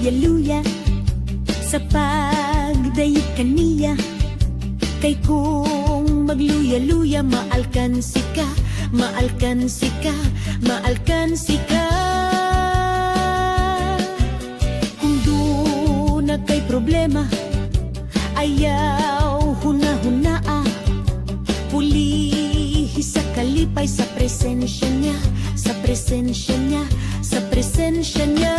magluya-luya sa pagdayeg kaniya. Kay kung magluya-luya, maalkansi ka, maalkansi ka, maalkansi ka. Kung do na kay problema, ayaw huna-hunaa, pulihi sa kalipay, sa presensya niya, sa presensya niya, sa presensya niya.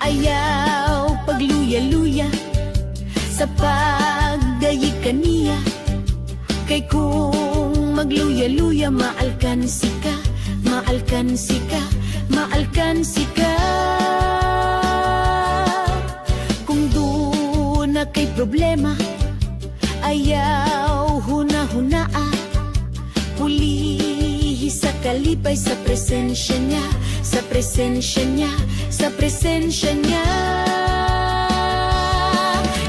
Ayaw pagluya-luya sa pagdayeg kaniya. Kay kung magluya-luya, maalkansi ka, maalkansi ka, maalkansi ka. Kung do na kay problema, ayaw huna-hunaa, pulihi sa kalipay, sa presensya niya, sa presensya niya, sa presensya niya.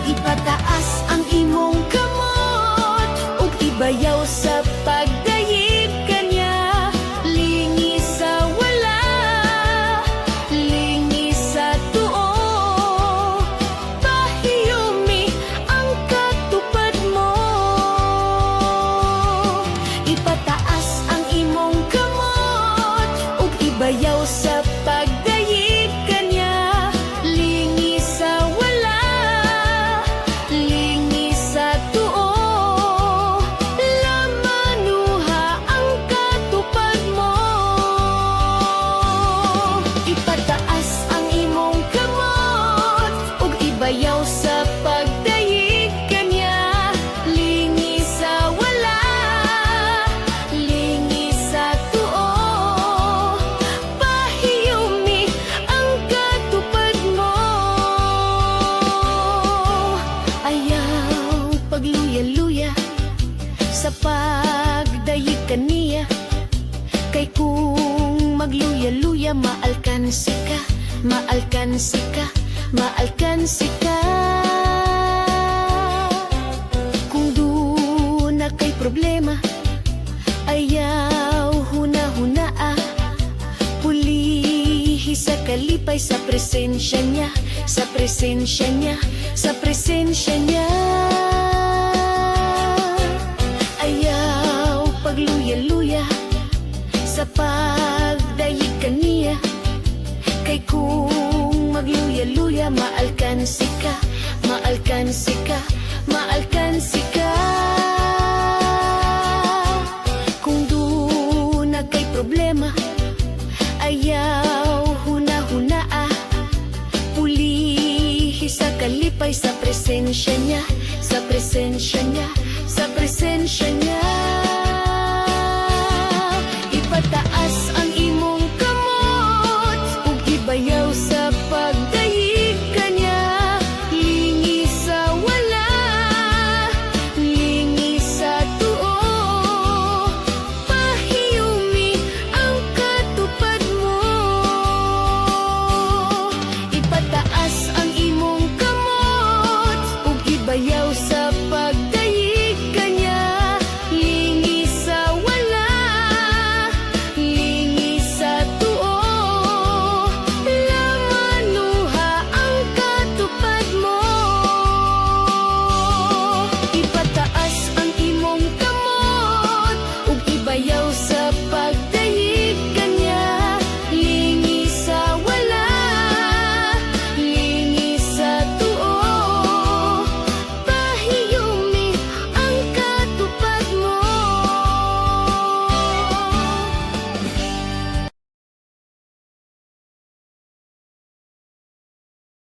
Ipataas ang imong kamot ug ibayaw sa pagdayeg kaniya. Lingi sa wala, lingi sa tuo, pahiyumi ang katupad mo. Ipataas ang imong kamot ug ibayaw sa pagdayeg kaniya. Lingi sa wala, lingi sa tuo, lamanuha ang katupad mo. Ipataas ang imong kamot ug ibayaw sa pagdayeg kaniya. Lingi sa wala, lingi sa tuo, pahiyumi ang katupad mo. Ayaw pagluya-luya sa pagdayeg kaniya. Kay kung magluya-luya, maalkansi ka, maalkansi ka, maalkansi ka. Kung do na kay problema, ayaw huna-hunaa, pulihi sa kalipay, sa presensya niya, sa presensya niya, sa presensya niya.